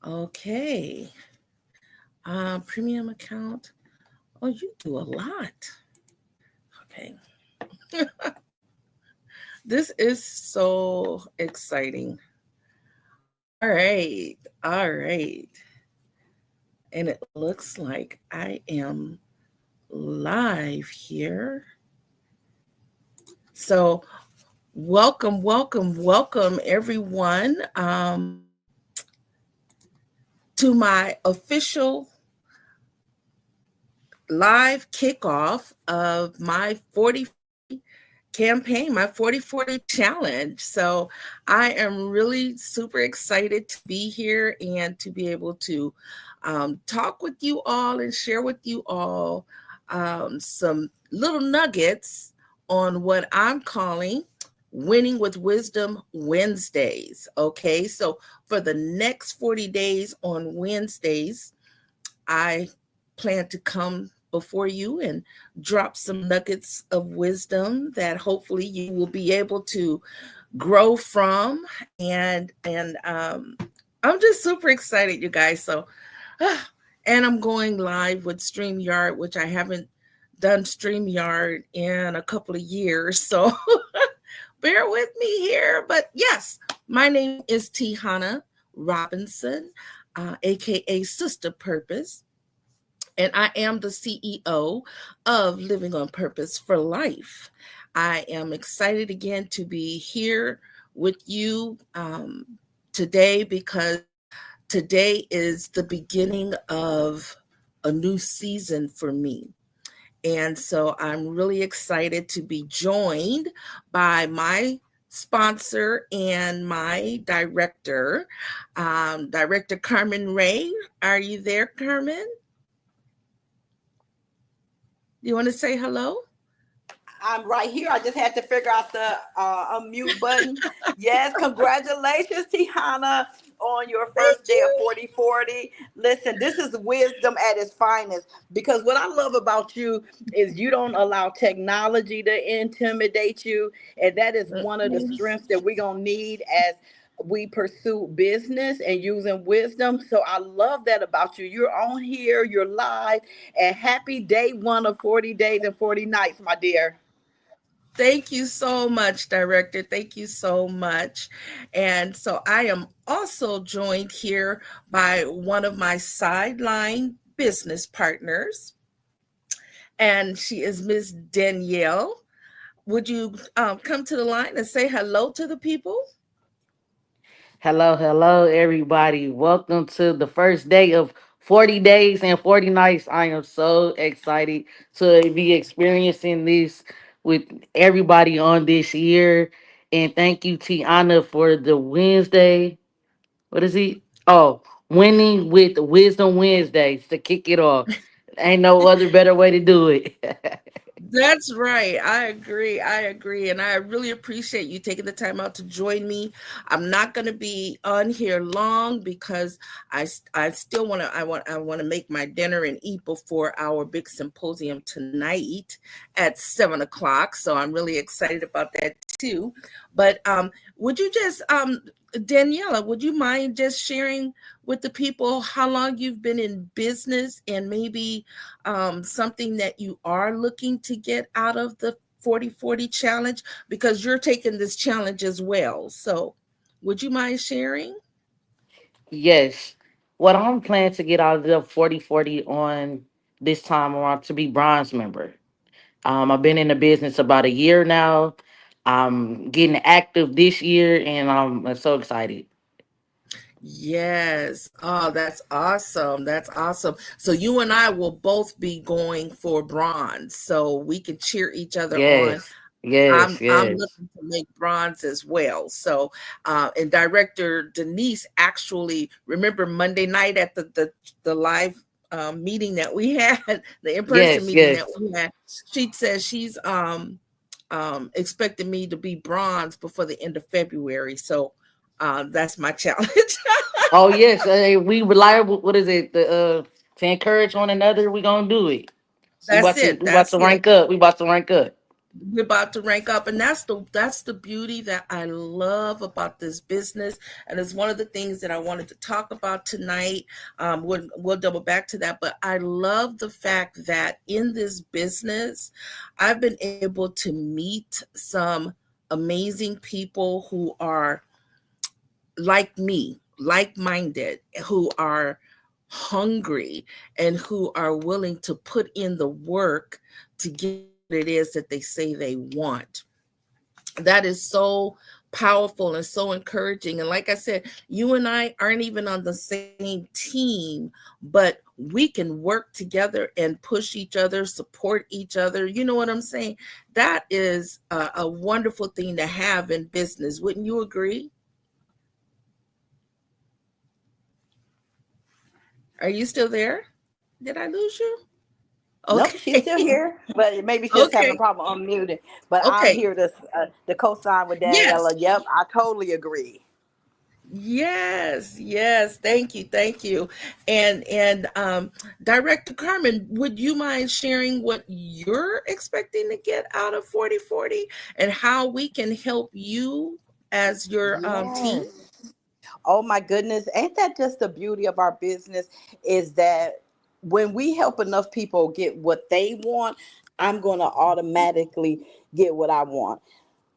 Okay. Premium account. Oh, you do a lot. Okay. This is so exciting. All right. All right. And it looks like I am live here. So, welcome, welcome, welcome, everyone, to my official live kickoff of my 40 campaign, my 40/40 challenge. So I am really super excited to be here and to be able to talk with you all and share with you all some little nuggets on what I'm calling Winning with Wisdom Wednesdays. Okay, so for the next 40 days on Wednesdays, I plan to come before you and drop some nuggets of wisdom that hopefully you will be able to grow from. And I'm just super excited, you guys. So, and I'm going live with StreamYard, which I haven't done StreamYard in a couple of years. So bear with me here. But yes, my name is Tihana Robinson, aka Sister Purpose, and I am the CEO of Living on Purpose for Life. I am excited again to be here with you today because today is the beginning of a new season for me. And so I'm really excited to be joined by my sponsor and my director, Director Carmen Ray. Are you there, Carmen? You want to say hello? I'm right here. I just had to figure out the unmute button. Yes, congratulations, Tihana, on your Thank first day of you. 40/40. Listen, this is wisdom at its finest because what I love about you is you don't allow technology to intimidate you. And that is one of the Mm-mm. strengths that we're going to need as we pursue business and using wisdom. So I love that about you. You're on here, you're live, and happy day one of 40 days and 40 nights, my dear. Thank you so much, Director. Thank you so much. And so I am also joined here by one of my sideline business partners, and she is Miss Danielle. Would you come to the line and say hello to the people? Hello, hello, everybody. Welcome to the first day of 40 days and 40 nights. I am so excited to be experiencing this with everybody on this year. And thank you, Tiana, for the Wednesday. What is it? Oh, winning with Wisdom Wednesdays to kick it off. Ain't no other better way to do it. That's right. I agree. I agree. And I really appreciate you taking the time out to join me. I'm not going to be on here long because I still want to I want to make my dinner and eat before our big symposium tonight at 7 o'clock. So I'm really excited about that too. But would you just Daniela, would you mind just sharing with the people how long you've been in business and maybe something that you are looking to get out of the 40/40 challenge because you're taking this challenge as well. So, would you mind sharing? Yes. What I'm planning to get out of the 40/40 on this time around to be bronze member. I've been in the business about a year now. I'm getting active this year, and I'm so excited. Yes. Oh, that's awesome. That's awesome. So you and I will both be going for bronze, so we can cheer each other on. Yes, yes, I'm yes, looking to make bronze as well. So, and Director Denise actually remember Monday night at the live meeting that we had, the in person yes, meeting that yes. we had. She says she's expecting me to be bronze before the end of February. So, that's my challenge. Oh yes, we reliable. What is it? To encourage one another, we gonna do it. That's it. We about That's to it. rank up. We about to rank up. we're about to rank up, and that's the beauty that I love about this business, and it's one of the things that I wanted to talk about tonight. We'll double back to that, but I love the fact that in this business I've been able to meet some amazing people who are like me, like-minded, who are hungry, and who are willing to put in the work to get what it is that they say they want. That is so powerful and so encouraging. And like I said, you and I aren't even on the same team, but we can work together and push each other, support each other. You know what I'm saying? That is a wonderful thing to have in business. Wouldn't you agree? Are you still there? Did I lose you? Nope, she's still Okay. here, but maybe she's just having a Okay. problem unmuting. But I'm Okay. here to the co-sign with Yes. Daniela. Yep, I totally agree. Yes. Yes. Thank you. Thank you. And Director Carmen, would you mind sharing what you're expecting to get out of 4040 and how we can help you as your team? Yes. Oh my goodness. Ain't that just the beauty of our business is that when we help enough people get what they want, I'm going to automatically get what I want.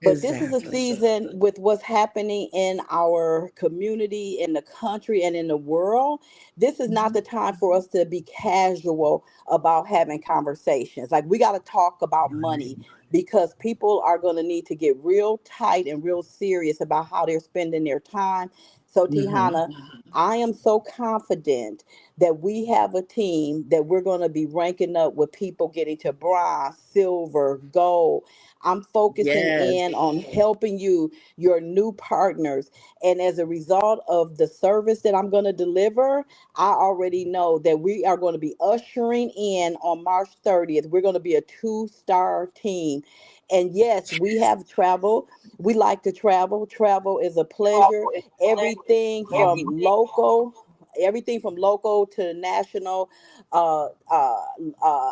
But this is a Exactly. season with what's happening in our community, in the country, and in the world. This is not Mhm. the time for us to be casual about having conversations. Like, we got to talk about money because people are going to need to get real tight and real serious about how they're spending their time. So, Mhm. Tihana, I am so confident that we have a team that we're going to be ranking up with people getting to bronze, silver, gold. I'm focusing Yes. in on helping you, your new partners. And as a result of the service that I'm going to deliver, I already know that we are going to be ushering in on March 30th. We're going to be a two-star team. And yes, we have travel. We like to travel. Travel is a pleasure. Everything from local. Everything from local to national,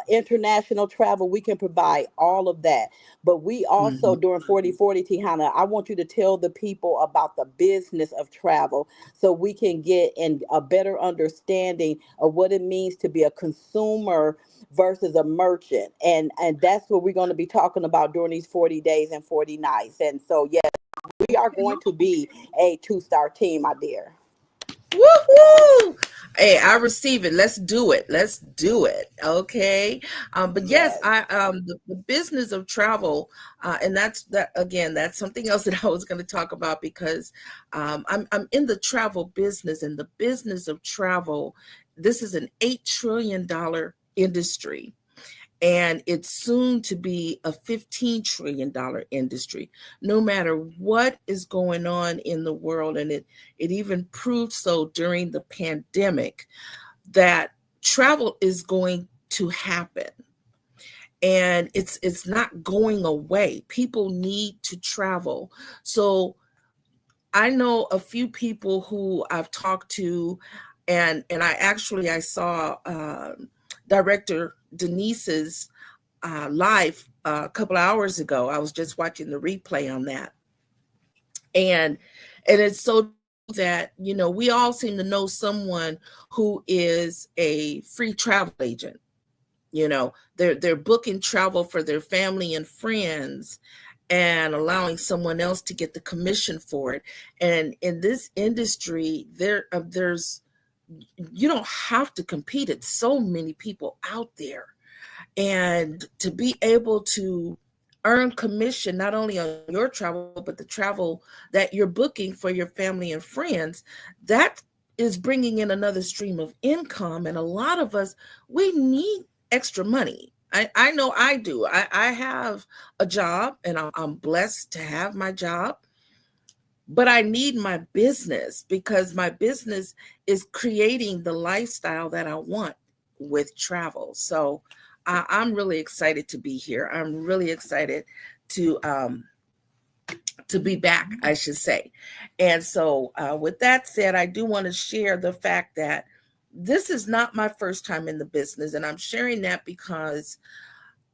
international travel, we can provide all of that. But we also, Mhm. during 4040, Tihana, I want you to tell the people about the business of travel so we can get in a better understanding of what it means to be a consumer versus a merchant. And that's what we're going to be talking about during these 40 days and 40 nights. And so, yes, we are going to be a two-star team, my dear. Woohoo! Hey, I receive it. Let's do it. Let's do it. Okay. But yes, Yes. the business of travel, and that again. That's something else that I was going to talk about because I'm in the travel business, and the business of travel. This is an $8 trillion industry, and it's soon to be a $15 trillion industry, no matter what is going on in the world. And it even proved so during the pandemic that travel is going to happen, and it's not going away. People need to travel. So I know a few people who I've talked to, and I saw Director Denise's live a couple of hours ago. I was just watching the replay on that, and it's so true that we all seem to know someone who is a free travel agent. They're booking travel for their family and friends, and allowing someone else to get the commission for it. And in this industry, there's you don't have to compete. It's so many people out there, and to be able to earn commission not only on your travel but the travel that you're booking for your family and friends, that is bringing in another stream of income. And a lot of us, we need extra money. I know I do. I have a job, and I'm blessed to have my job, but I need my business because my business is creating the lifestyle that I want with travel. So I'm really excited to be here. I'm really excited to um, to be back, I should say. And so, with that said, I do want to share the fact that this is not my first time in the business, and I'm sharing that because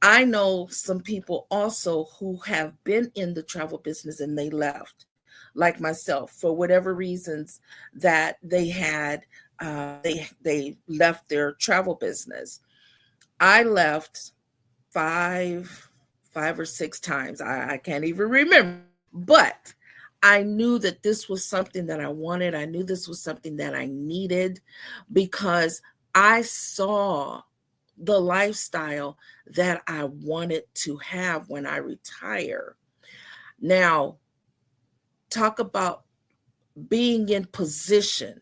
I know some people also who have been in the travel business and they left, like myself, for whatever reasons that they had. They left their travel business. I left five five or six times. I can't even remember. But I knew that this was something that I wanted. I knew this was something that I needed because I saw the lifestyle that I wanted to have when I retire. Now, talk about being in position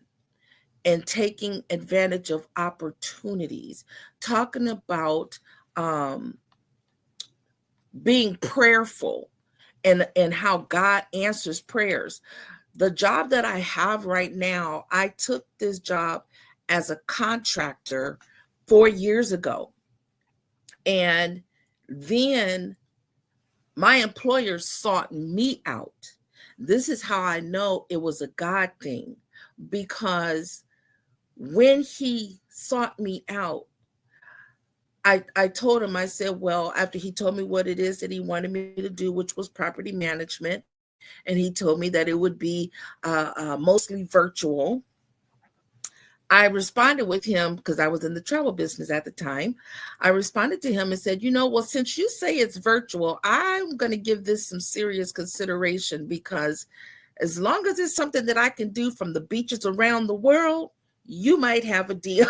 and taking advantage of opportunities, talking about um, being prayerful and how God answers prayers. The job that I have right now, I took this job as a contractor 4 years ago. And then my employer sought me out. This is how I know it was a God thing because when he sought me out, I told him, I said, well, after he told me what it is that he wanted me to do, which was property management, and he told me that it would be mostly virtual. I responded with him because I was in the travel business at the time. I responded to him and said, well, since you say it's virtual, I'm going to give this some serious consideration because as long as it's something that I can do from the beaches around the world, you might have a deal.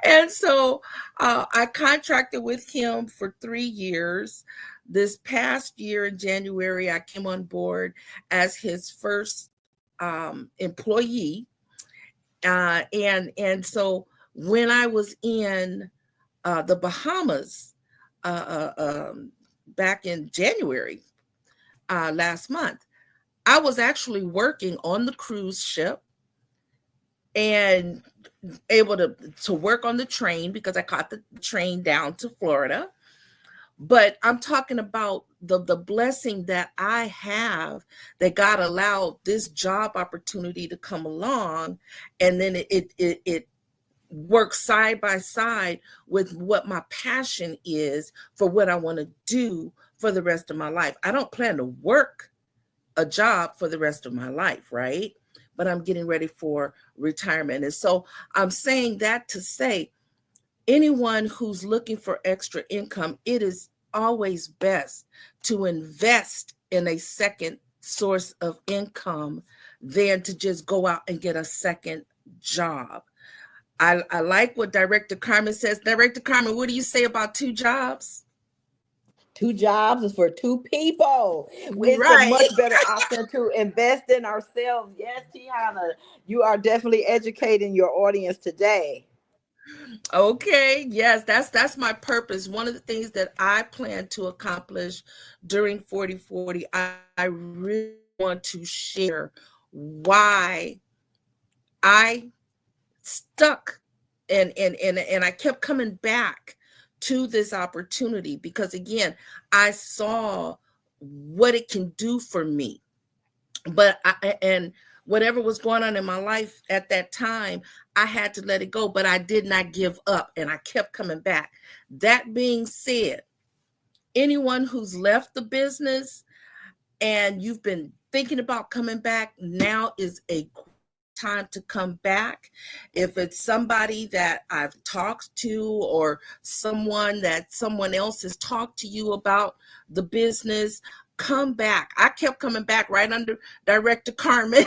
And so I contracted with him for 3 years. This past year in January, I came on board as his first employee. And so when I was in the Bahamas back in January last month, I was actually working on the cruise ship and able to work on the train because I caught the train down to Florida. But I'm talking about the blessing that I have that God allowed this job opportunity to come along, and then it works side by side with what my passion is for what I want to do for the rest of my life. I don't plan to work a job for the rest of my life, right? But I'm getting ready for retirement. And so I'm saying that to say, anyone who's looking for extra income, it is always best to invest in a second source of income than to just go out and get a second job. I like what Director Carmen says. Director Carmen, what do you say about two jobs? Two jobs is for two people. It's a Right. much better option to invest in ourselves. Yes, Tiana, you are definitely educating your audience today. Okay, yes, that's my purpose. One of the things that I plan to accomplish during 4040, I really want to share why I stuck and I kept coming back to this opportunity because again, I saw what it can do for me. But and whatever was going on in my life at that time, I had to let it go, but I did not give up and I kept coming back. That being said, anyone who's left the business and you've been thinking about coming back, now is a time to come back. If it's somebody that I've talked to or someone that someone else has talked to you about the business, come back. I kept coming back right under Director Carmen.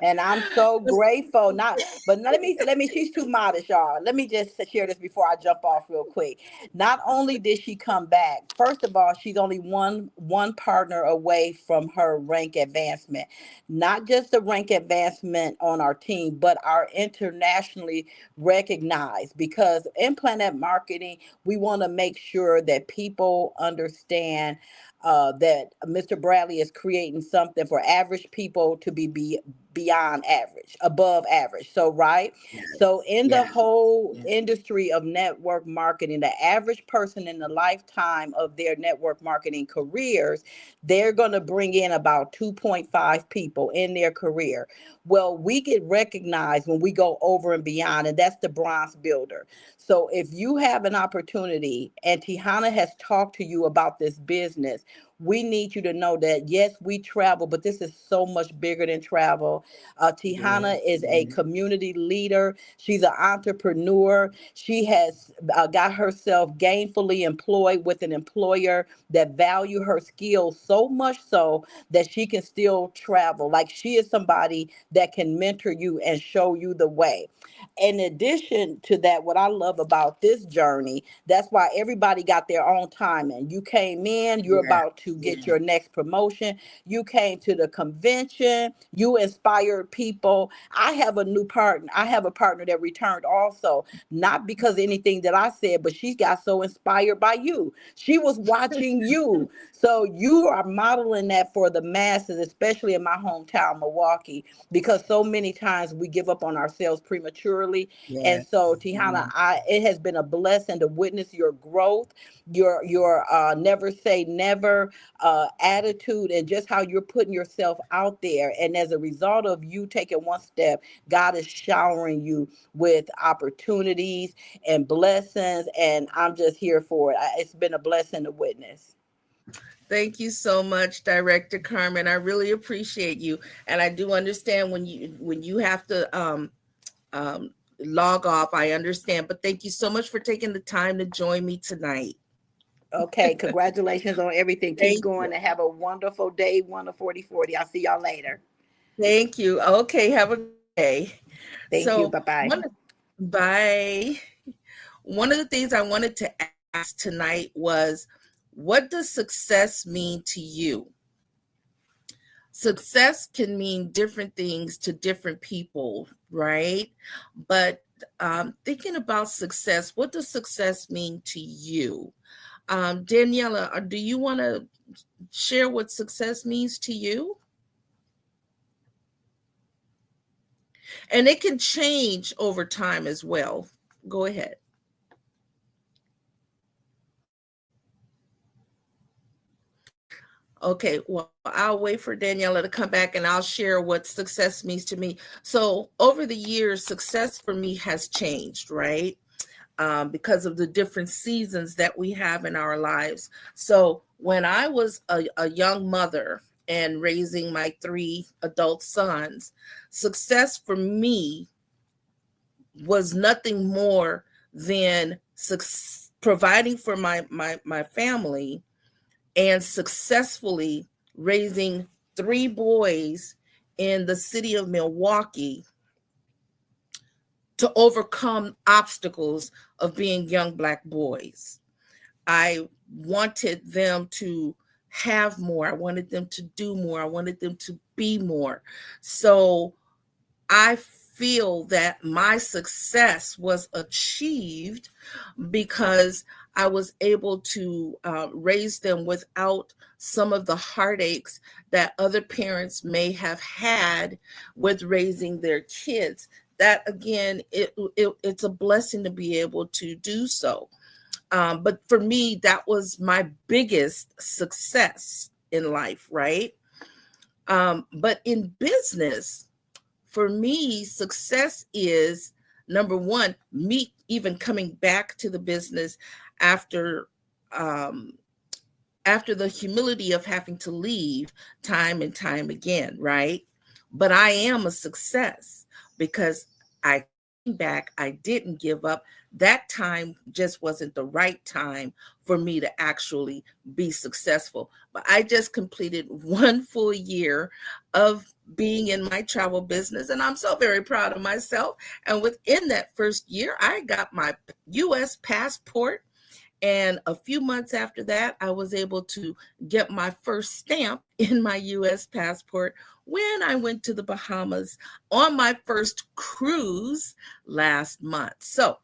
And I'm so grateful. Not, but let me. She's too modest, y'all. Let me just share this before I jump off real quick. Not only did she come back, first of all, she's only one partner away from her rank advancement. Not just the rank advancement on our team, but our internationally recognized. Because in Planet Marketing, we want to make sure that people understand that Mr. Bradley is creating something for average people to be beyond average, above average. So, right. So, Yes. in the Yes. whole Yes. industry of network marketing, the average person in the lifetime of their network marketing careers, they're going to bring in about 2.5 people in their career. Well, we get recognized when we go over and beyond, and that's the bronze builder. So if you have an opportunity and Tihana has talked to you about this business, we need you to know that yes, we travel, but this is so much bigger than travel. Tihana Yes. is a community leader. She's an entrepreneur. She has got herself gainfully employed with an employer that value her skills so much so that she can still travel. Like she is somebody that can mentor you and show you the way. In addition to that, what I love about this journey, that's why everybody got their own timing. You came in, you're Yeah. about to get Yeah. your next promotion. You came to the convention, you inspired people. I have a new partner. I have a partner that returned also, not because of anything that I said, but she got so inspired by you. She was watching you. So you are modeling that for the masses, especially in my hometown, Milwaukee, because so many times we give up on ourselves prematurely. And Yes. so, Tihana, Yeah. it has been a blessing to witness your growth, your never say never attitude, and just how you're putting yourself out there. And as a result of you taking one step, God is showering you with opportunities and blessings. And I'm just here for it. It's been a blessing to witness. Thank you so much, Director Carmen. I really appreciate you, and I do understand when you have to um, log off. I understand, but thank you so much for taking the time to join me tonight. Okay, congratulations on everything. Keep Thank you. going and have a wonderful day. One of 4040. I'll see y'all later. Thank you. Okay, have a good day. Thank you. So, Bye bye. bye. One of the things I wanted to ask tonight was, what does success mean to you? Success can mean different things to different people, right? But thinking about success, what does success mean to you? Daniela, do you want to share what success means to you? And it can change over time as well. Go ahead. Okay, well, I'll wait for Daniela to come back and I'll share what success means to me. So, over the years, success for me has changed, right? Because of the different seasons that we have in our lives. So, when I was a young mother and raising my three adult sons, success for me was nothing more than providing for my family and successfully raising three boys in the city of Milwaukee to overcome obstacles of being young Black boys. I wanted them to have more. I wanted them to do more. I wanted them to be more. So I feel that my success was achieved because I was able to raise them without some of the heartaches that other parents may have had with raising their kids. That again, it's a blessing to be able to do so. But for me, that was my biggest success in life, right? But in business, for me, success is number one, me even coming back to the business after um, after the humility of having to leave time and time again, right? But I am a success because I came back, I didn't give up. That time just wasn't the right time for me to actually be successful. But I just completed 1 full year of being in my travel business, and I'm so very proud of myself. And within that first year, I got my US passport, and a few months after that, I was able to get my first stamp in my US passport when I went to the Bahamas on my first cruise last month. So,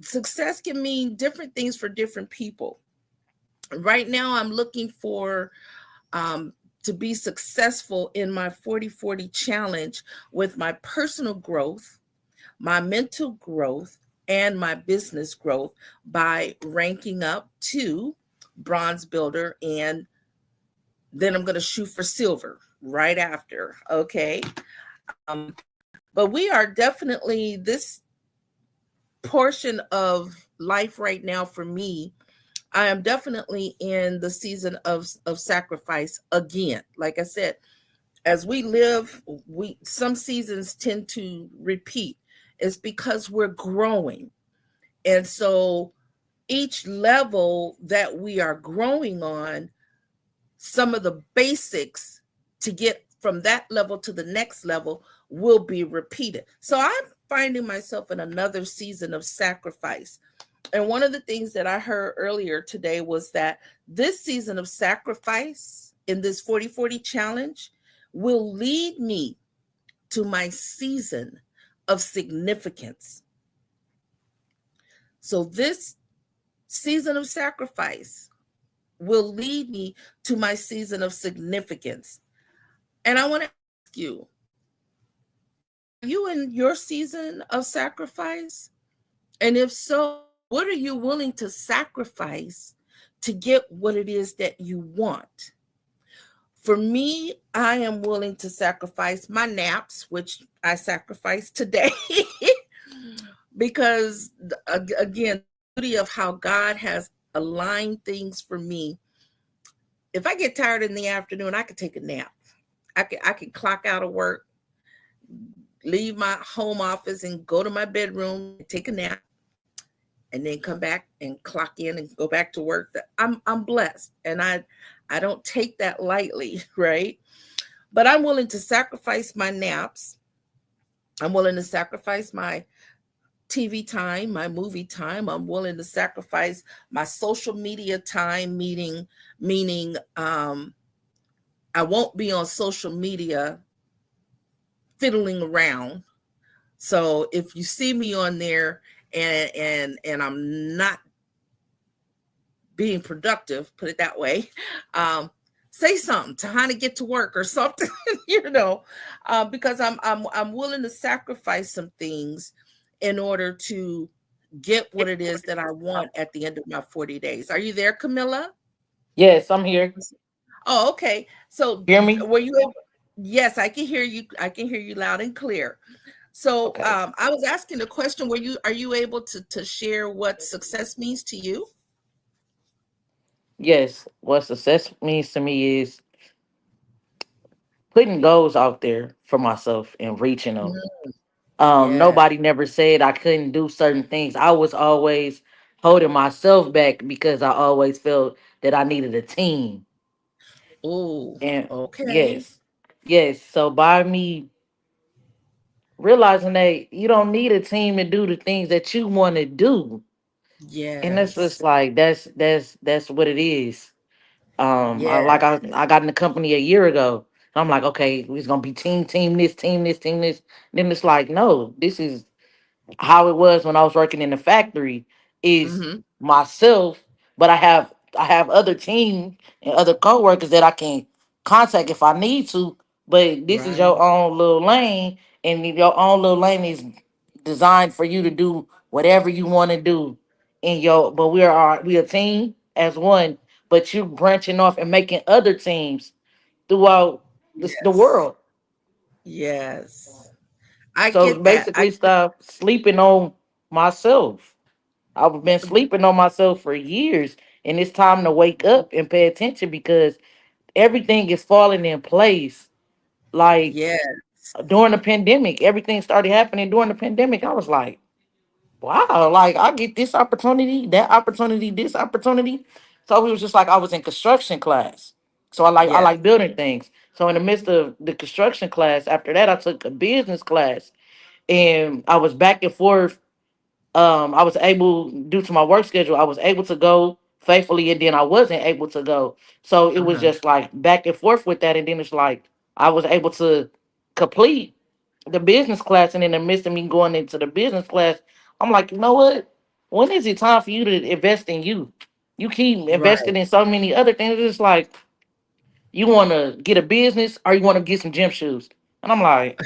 success can mean different things for different people. Right now, I'm looking for um, to be successful in my 40/40 challenge with my personal growth, my mental growth, and my business growth by ranking up to bronze builder, and then I'm going to shoot for silver right after. Okay. Um, but we are definitely this portion of life right now for me. I am definitely in the season of sacrifice again. Like I said, as we live, we some seasons tend to repeat. It's because we're growing. And so each level that we are growing on, some of the basics to get from that level to the next level will be repeated. So I'm finding myself in another season of sacrifice. And one of the things that I heard earlier today was that this season of sacrifice in this 40/40 challenge will lead me to my season of significance. So this season of sacrifice will lead me to my season of significance. And I want to ask you, are you in your season of sacrifice? And if so, what are you willing to sacrifice to get what it is that you want? For me, I am willing to sacrifice my naps, which I sacrificed today, because again, the beauty of how God has aligned things for me. If I get tired in the afternoon, I could take a nap. I can clock out of work, leave my home office and go to my bedroom, take a nap, and then come back and clock in and go back to work. I'm blessed, and I don't take that lightly, right? But I'm willing to sacrifice my naps. I'm willing to sacrifice my TV time, my movie time. I'm willing to sacrifice my social media time, meaning I won't be on social media fiddling around. So if you see me on there and I'm not being productive, put it that way, say something to how to get to work or something, because I'm willing to sacrifice some things in order to get what it is that I want at the end of my 40 days. Are you there, Camilla? Yes, I'm here. Oh, okay. So Hear me? were you able? Yes, I can hear you. I can hear you loud and clear. So Okay. I was asking the question, are you able to share what success means to you? Yes, what success means to me is putting goals out there for myself and reaching them. Mm, yeah. Nobody never said I couldn't do certain things. I was always holding myself back because I always felt that I needed a team. Oh, And okay. yes, yes. So by me realizing that you don't need a team to do the things that you want to do, and that's just Yes. like that's what it is. I Yeah. like I got in the company a year ago. I'm like, okay, we's gonna be team this, team this, team this. Then it's like, no, this is how it was when I was working in the factory is Mm-hmm. myself, but I have other team and other coworkers that I can contact if I need to. But this is Right. your own little lane, and your own little lane is designed for you to do whatever you want to do. In your, but we a team as one, but you're branching off and making other teams throughout the Yes. world. Yes. I So get that. basically, stop sleeping on myself. I've been sleeping on myself for years, and it's time to wake up and pay attention because everything is falling in place. Like Yes. during the pandemic, everything started happening during the pandemic. I was like, wow, like I get this opportunity, that opportunity, this opportunity. So it was just like I was in construction class. So I Yes. like building things. So in the midst of the construction class, after that I took a business class, and I was back and forth. I was able, due to my work schedule, I was able to go faithfully, and then I wasn't able to go. So it was Uh-huh. just like back and forth with that, and then it's like I was able to complete the business class, and in the midst of me going into the business class, I'm like, you know what? When is it time for you to invest in you? You keep investing Right. in so many other things. It's like You want to get a business or you want to get some gym shoes? And I'm like,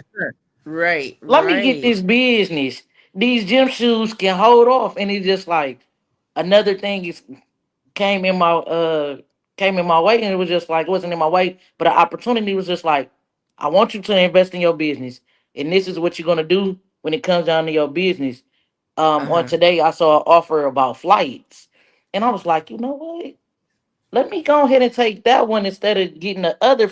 Right, let me get right. this business. These gym shoes can hold off. And it's just like another thing is came in my came in my way, and it was just like it wasn't in my way, but an opportunity was just like, I want you to invest in your business, and this is what you're gonna do when it comes down to your business. On Uh-huh. today I saw an offer about flights, and I was like, you know what? Let me go ahead and take that one instead of getting the other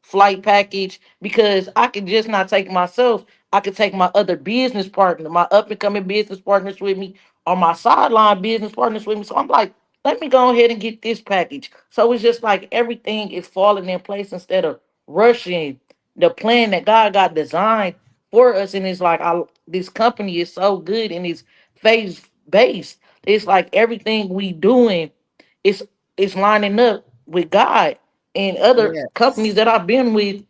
flight package, because I could just not take myself. I could take my other business partner, my up and coming business partners with me, or my sideline business partners with me. So I'm like, let me go ahead and get this package. So it's just like everything is falling in place instead of rushing the plan that God got designed for us. And it's like this company is so good and it's phase based. It's like everything we doing is it's lining up with God. And other companies Yes. that I've been with,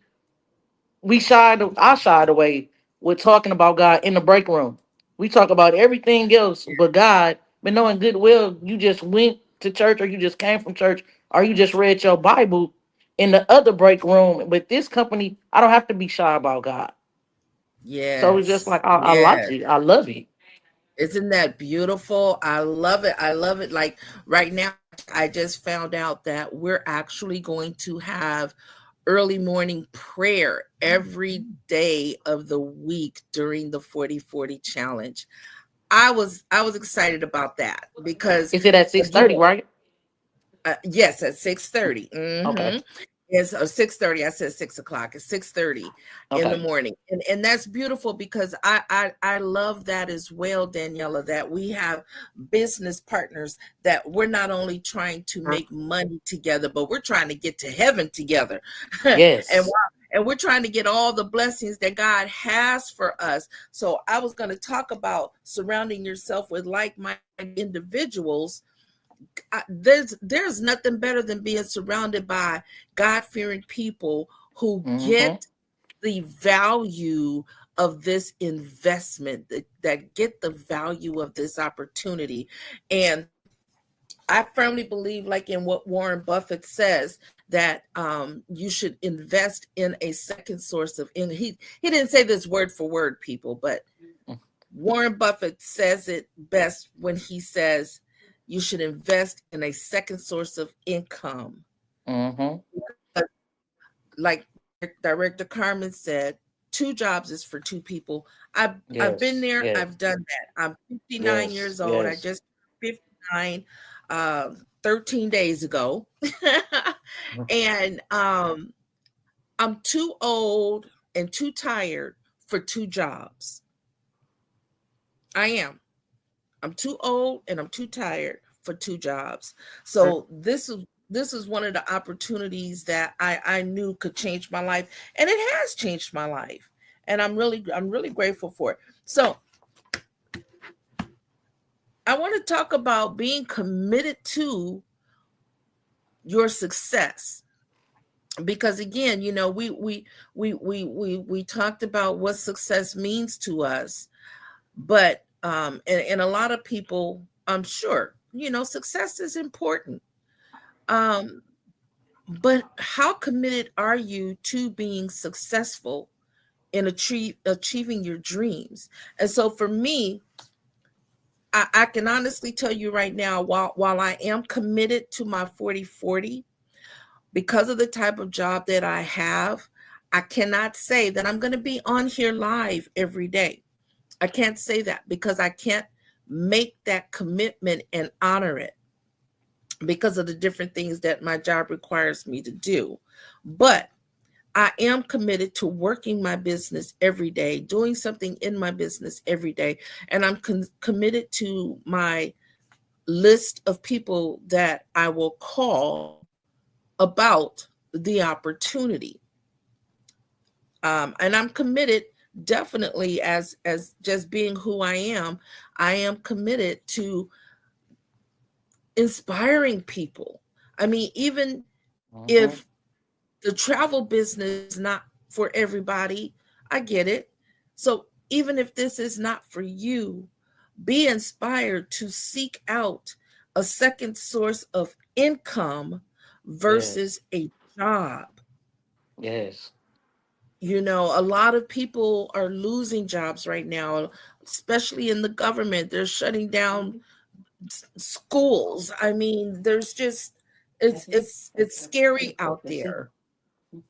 I shied away with talking about God in the break room. We talk about everything else but God, but knowing good well you just went to church or you just came from church or you just read your Bible in the other break room. With this company, I don't have to be shy about God. So it's just Yes. like I like Yes. it. I love it. Isn't that beautiful? I love it. I love it. Like right now, I just found out that we're actually going to have early morning prayer every day of the week during the 40-40 challenge. I was excited about that because Is it at six again, thirty, right? yes, at 6:30. Okay. It's 6:30. I said 6 o'clock. It's 6:30 in the Okay. morning, and that's beautiful because I love that as well, Daniela. That we have business partners that we're not only trying to make money together, but we're trying to get to heaven together, and Yes. and we're trying to get all the blessings that God has for us. So I was going to talk about surrounding yourself with like-minded individuals. There's nothing better than being surrounded by God-fearing people who Mm-hmm. get the value of this investment, that get the value of this opportunity. And I firmly believe, like in what Warren Buffett says, that you should invest in a second source of income. He didn't say this word for word, people, but Warren Buffett says it best when he says you should invest in a second source of income. Mm-hmm. Like Director Carmen said, two jobs is for two people. I've been Yes. there. Yes. I've done that. I'm 59 Yes. years old. I Yes. just 59 13 days ago. And I'm too old and too tired for two jobs. I am. I'm too old and I'm too tired for two jobs. So this is one of the opportunities that I knew could change my life, and it has changed my life. And I'm really grateful for it. So I want to talk about being committed to your success, because again, we talked about what success means to us, but and a lot of people, I'm sure, success is important. Um, but how committed are you to being successful in achieving your dreams? And so for me, I can honestly tell you right now, while I am committed to my 40-40, because of the type of job that I have, I cannot say that I'm going to be on here live every day. I can't say that because I can't make that commitment and honor it because of the different things that my job requires me to do. But I am committed to working my business every day, doing something in my business every day. And I'm committed to my list of people that I will call about the opportunity. And I'm committed, definitely, as just being who I am. I am committed to inspiring people. I mean, even Mm-hmm. if the travel business is not for everybody, I get it. So even if this is not for you, be inspired to seek out a second source of income Yes. versus a job. Yes. You know, a lot of people are losing jobs right now, especially in the government. They're shutting down schools. I mean, there's just it's scary out there,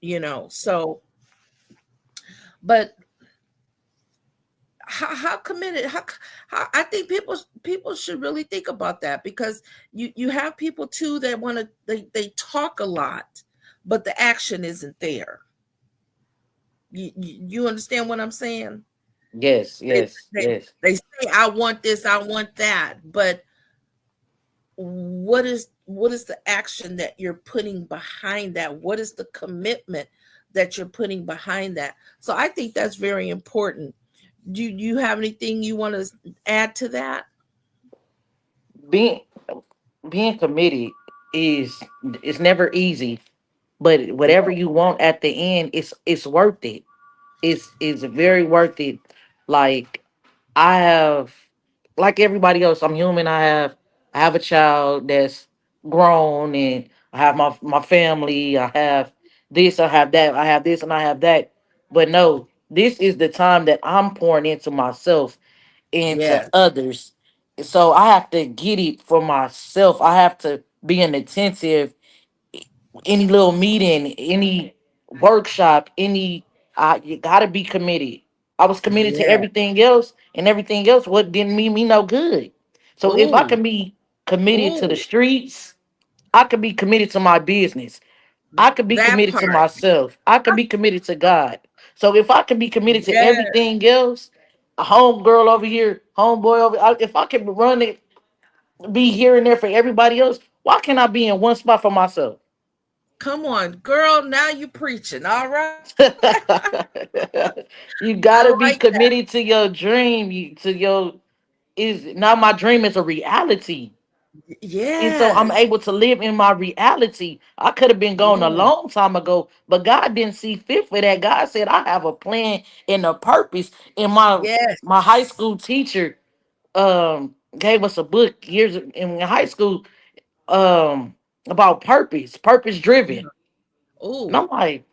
you know. So, but how committed how I think people should really think about that, because you have people too that want to they talk a lot, but the action isn't there. You understand what I'm saying? Yes. They, Yes. they Yes. they say I want this, I want that, but what is the action that you're putting behind that? What is the commitment that you're putting behind that? So I think that's very important. Do you have anything you want to add to that? Being being committed is it's never easy, but whatever No. you want at the end, it's worth it. It's very worth it. Like I have, like everybody else, I'm human. I have a child that's grown, and I have my family. I have this, I have that, I have this, and I have that. But no, this is the time that I'm pouring into myself and to Yes. others. So I have to get it for myself. I have to be an attentive, any little meeting, any workshop, any you gotta be committed. I was committed to Yes. everything else, and everything else what didn't mean me no good. So if I Ooh. can be committed to the Ooh. streets, I could be committed to my business. I could be That committed to part. myself. I could be committed to God. So if I can be committed to Yes. everything else, a homegirl over here, homeboy over, if I can run it, be here and there for everybody else, why can't I be in one spot for myself? Come on, girl. Now you preaching. All right. You I gotta be like that. committed to your dream. You to your is now my dream is a reality. And so I'm Yes. able to live in my reality. I could have been gone a Yes. long time ago, but God didn't see fit for that. God said, I have a plan and a purpose. And my high Yes. school teacher gave us a book in high school about purpose driven. And Ooh. I'm like,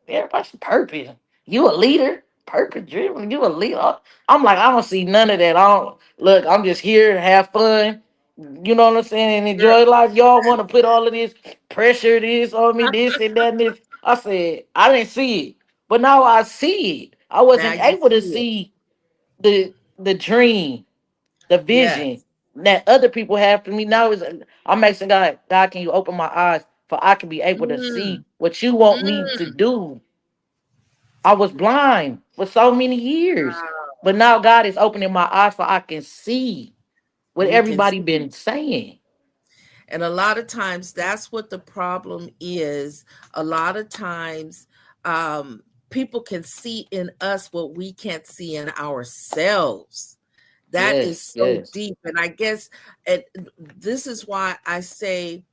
everybody's purpose. You a leader, purpose driven. You a leader. I'm like, I don't see none of that. I don't look. I'm just here to have fun. You know what I'm saying? And Girl. enjoy life. Y'all want to put all of this pressure, this on me, this and that. And this. I said I didn't see it, but now I see it. I Now wasn't you able to see it. see the dream, the vision Yes. that other people have for me. Now is I'm asking God, God, can you open my eyes for I can be able to Mm, see what you want me to mm. do. I was blind for so many years. But now God is opening my eyes so I can see what You can everybody see. been saying. And a lot of times that's what the problem is. A lot of times people can see in us what we can't see in ourselves. That is Yes, so yes, deep. And I guess it, this is why I say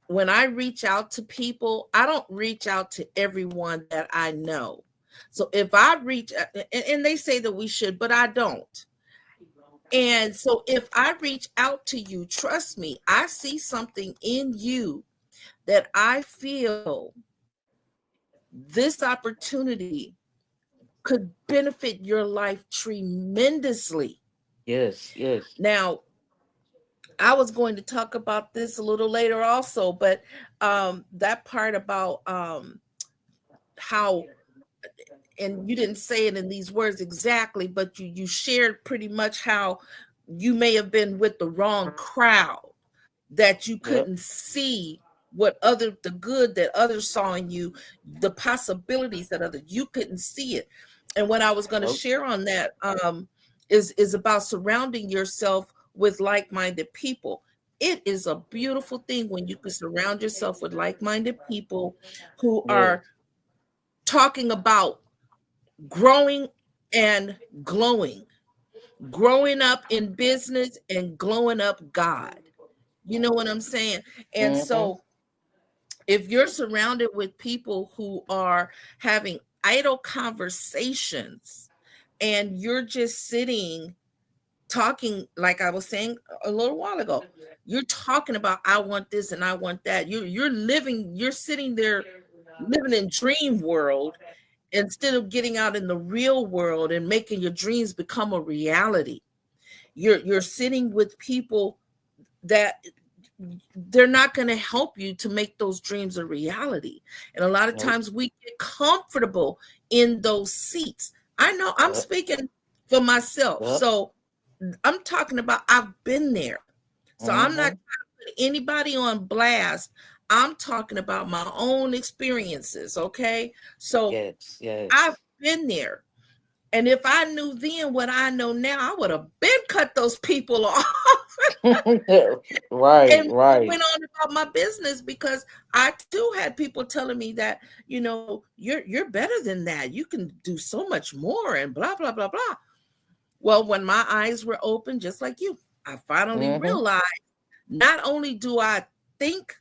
when I reach out to people, I don't reach out to everyone that I know. So if I reach, and they say that we should, but I don't. And so if I reach out to you, trust me, I see something in you that I feel this opportunity could benefit your life tremendously. yes, yes, Now, I was going to talk about this a little later also, but that part about how, and you didn't say it in these words exactly, but you shared pretty much how you may have been with the wrong crowd, that you yep, couldn't see what other the good that others saw in you, the possibilities that other you couldn't see it. And what I was going to yep, share on that is about surrounding yourself with like-minded people. It is a beautiful thing when you can surround yourself with like-minded people who yes, are talking about growing and glowing, growing up in business and glowing up God. You know what I'm saying? And mm-hmm, so if you're surrounded with people who are having idle conversations and you're just sitting talking, like I was saying a little while ago, you're talking about I want this and I want that. You're living, you're sitting there living in dream world instead of getting out in the real world and making your dreams become a reality. You're sitting with people that they're not going to help you to make those dreams a reality. And a lot of Nope. times we get comfortable in those seats. I know I'm Yep. speaking for myself. Yep. So I'm talking about I've been there. So I'm not Mm-hmm. trying to put anybody on blast. I'm talking about my own experiences. Okay. So Yes. I've Yes. been there. And if I knew then what I know now, I would have been cut those people off Right. and Right. went on about my business because I too had people telling me that, you're better than that. You can do so much more and blah blah blah blah. Well, when my eyes were open, just like you, I finally Mm-hmm. realized not only do I think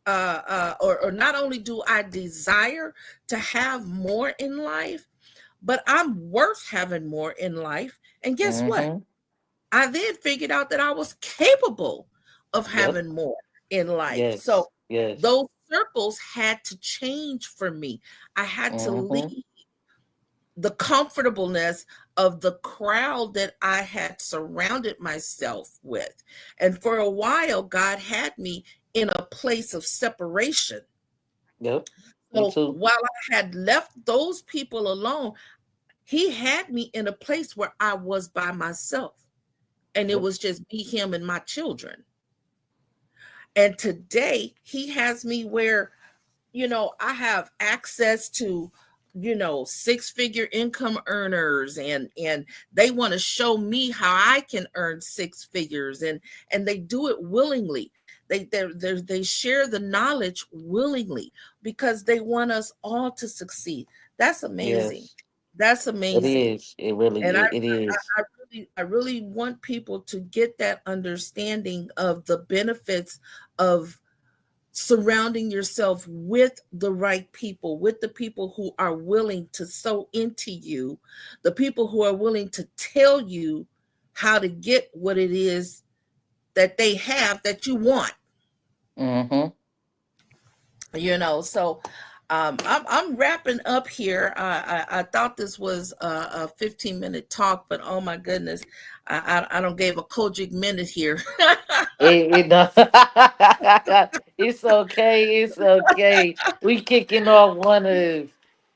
or not only do I desire to have more in life, but I'm worth having more in life. And guess what? Mm-hmm. I then figured out that I was capable of Yep. having more in life. Yes. So Yes. those circles had to change for me. I had to Mm-hmm. leave the comfortableness of the crowd that I had surrounded myself with. And for a while, God had me in a place of separation. Yep. Me So too. while I had left those people alone, He had me in a place where I was by myself. And it Yep. was just me, him, and my children. And today he has me where, I have access to, six-figure income earners, and they want to show me how I can earn six figures, and they do it willingly. They share the knowledge willingly because they want us all to succeed. That's amazing. Yes. That's It amazing. is. It really. And It is. I really want people to get that understanding of the benefits of surrounding yourself with the right people, with the people who are willing to sow into you, the people who are willing to tell you how to get what it is that they have that you want. Mm-hmm. So I'm wrapping up here. I thought this was a 15-minute talk, but oh my goodness, I don't gave a Kojic minute here. It does. It's okay. It's okay. We kicking off one of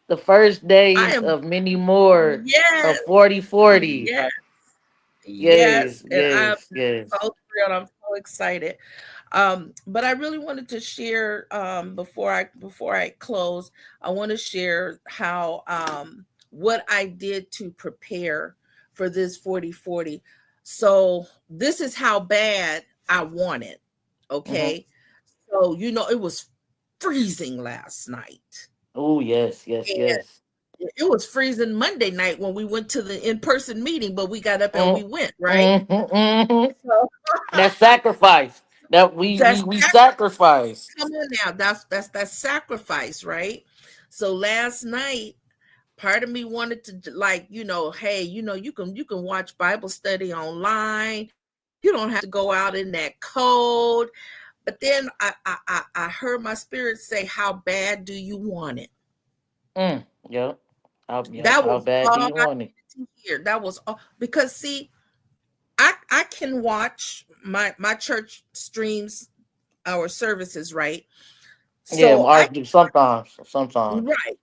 the first I days am, of many more yes, of 40/40. yes, Yes. yes, and I'm Yes. Yes. so thrilled. I'm so excited. But I really wanted to share before I close. I want to share how what I did to prepare for this 40/40. So this is how bad I want it. Mm-hmm. Okay. So it was freezing last night. Oh yes. Yes. And Yes. it was freezing Monday night when we went to the in-person meeting, but we got up and we Mm, went, right? mm-hmm, mm-hmm. So That sacrifice. That we we that's we sacrifice. come on now. That's sacrifice, right? So last night, part of me wanted to, like, hey, you can watch Bible study online. You don't have to go out in that cold. But then I heard my spirit say, "How bad do you want it?" Yep. Yep. That How was bad do all you I want it? needed to hear. That was all, because see, I can watch my church streams our services, right? Yeah, So ours do sometimes. Sometimes right.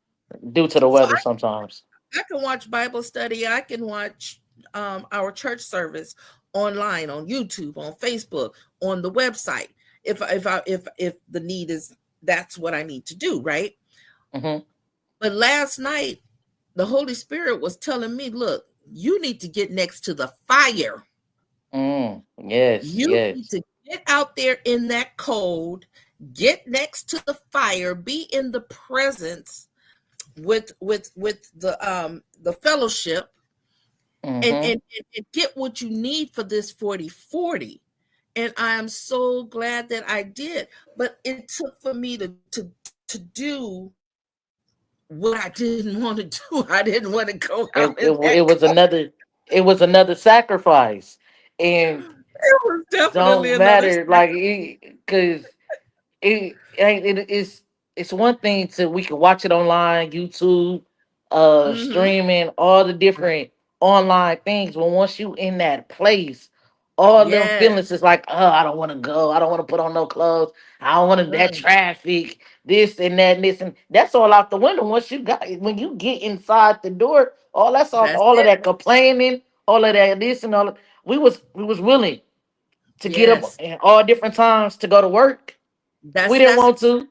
due to the So weather. Sometimes. I can watch Bible study. I can watch our church service online on YouTube, on Facebook, on the website. If the need is, that's what I need to do, right? Mm-hmm. But last night, the Holy Spirit was telling me, look, you need to get next to the fire. Yes. You need Yes. to get out there in that cold, get next to the fire, be in the presence with the fellowship, and, Mm-hmm. and and get what you need for this 40/40. And I am so glad that I did. But it took for me to do what I didn't want to do. I didn't want to go It, out it in it that was cold. another. It was another sacrifice, and It was definitely don't another matter like sacrifice. because it ain't. It's. it's one thing to we can watch it online, YouTube, Mm-hmm. streaming, all the different online things. But once you in that place, all them Yes. feelings is like, oh, I don't want to go. I don't want to put on no clothes. I don't want to that Mm, traffic, this and that, and this and that's all out the window. Once you got when you get inside the door, all that's off. that's All of it. that complaining, all of that this and all. We was willing to get up Yes. at all different times to go to work. We didn't That's want to.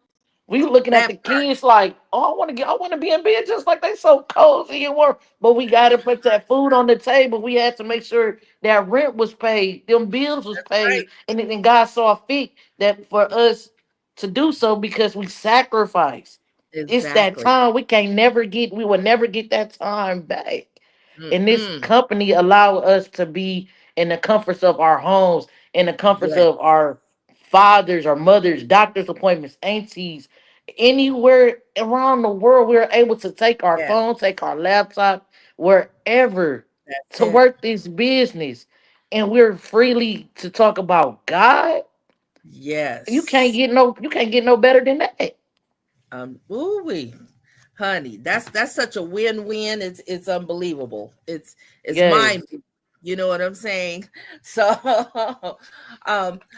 We looking at that the part. kids like, oh, I want to be in bed just like they so cozy and warm. But we got to put that food on the table. We had to make sure that rent was paid, them bills was That's right. paid, and then God saw fit that for us to do so because we sacrificed. It's that Exactly. time we will never get that time back. And this Mm-mm. company allow us to be in the comforts of our homes, in the comforts Yes. of our fathers or mothers, doctor's appointments, aunties, anywhere around the world. We're able to take our Yes. phone, take our laptop, wherever That's to it. work this business. And we're freely to talk about God. Yes. You can't get no better than that. Ooh wee, honey, that's such a win-win. It's unbelievable. It's Yes. mind, you know what I'm saying? So,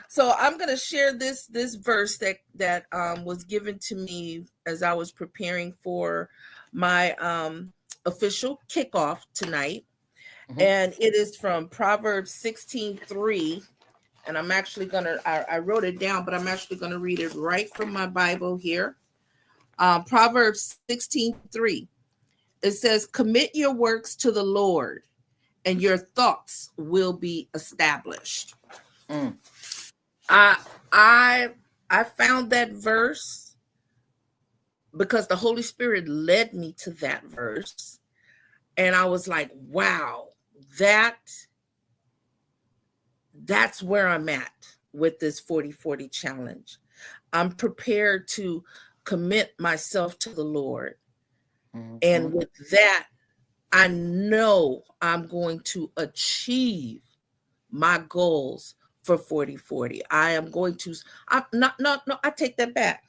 so I'm gonna share this verse that was given to me as I was preparing for my official kickoff tonight, Mhm. and it is from Proverbs 16:3. And I'm actually I wrote it down, but I'm actually gonna read it right from my Bible here. Proverbs 16:3. It says, "Commit your works to the Lord, and your thoughts will be established." Mm. I I I found that verse because the Holy Spirit led me to that verse, and I was like, "Wow, that that's where I'm at with this 40-40 challenge. I'm prepared to commit myself to the Lord, and Mhm. with that I know I'm going to achieve my goals for 40-40. I am going to, I'm not, no, no, I take that back.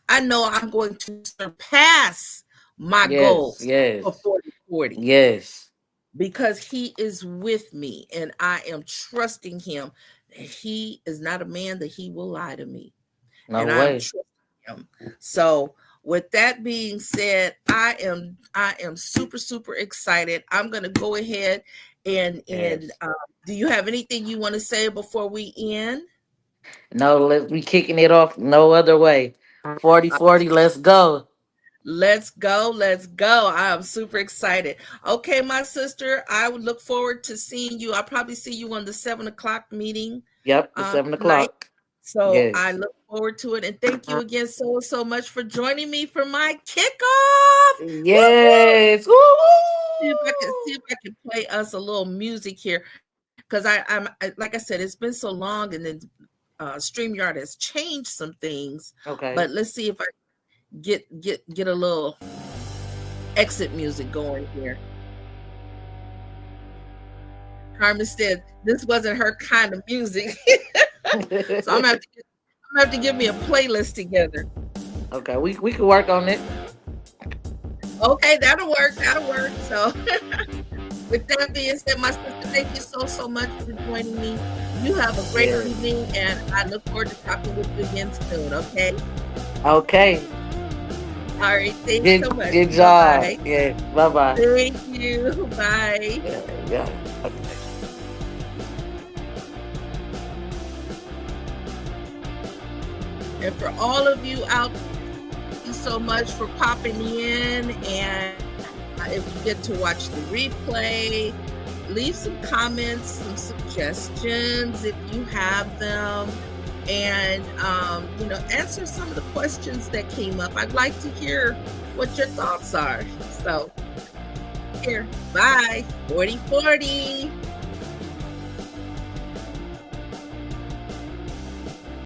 I know I'm going to surpass my Yes, goals for yes, 40-40 yes. because He is with me and I am trusting Him. He is not a man that He will lie to me, No and I am way. trusting Him. So, with that being said, I am super excited. I'm gonna go ahead and Yes. do you have anything you want to say before we end? No, let's be kicking it off no other way. 40-40, let's go. Let's go, let's go. I am super excited. Okay, my sister, I would look forward to seeing you. I'll probably see you on the 7 o'clock meeting Yep, the seven tonight. o'clock. So I Yes. look forward to it. And thank you again so much for joining me for my kickoff. Woo woo. Yes. See Woo! if I can play us a little music here. Because like I said, it's been so long and then StreamYard has changed some things. But Okay. let's see if I get a little exit music going here. Carmen said this wasn't her kind of music. So I'm gonna have to give me a playlist together. Okay, we can work on it. Okay, that'll work. That'll work. So, with that being said, my sister, thank you so much for joining me. You have a great Yeah. evening, and I look forward to talking with you again soon. Okay. Okay. All right. Thanks so much. Good Bye job. bye. Yeah. Bye bye. Thank you. Bye. Yeah, yeah. Okay. And for all of you out, thank you so much for popping in. And if you get to watch the replay, leave some comments, some suggestions if you have them, and answer some of the questions that came up. I'd like to hear what your thoughts are. So here, bye. 40-40.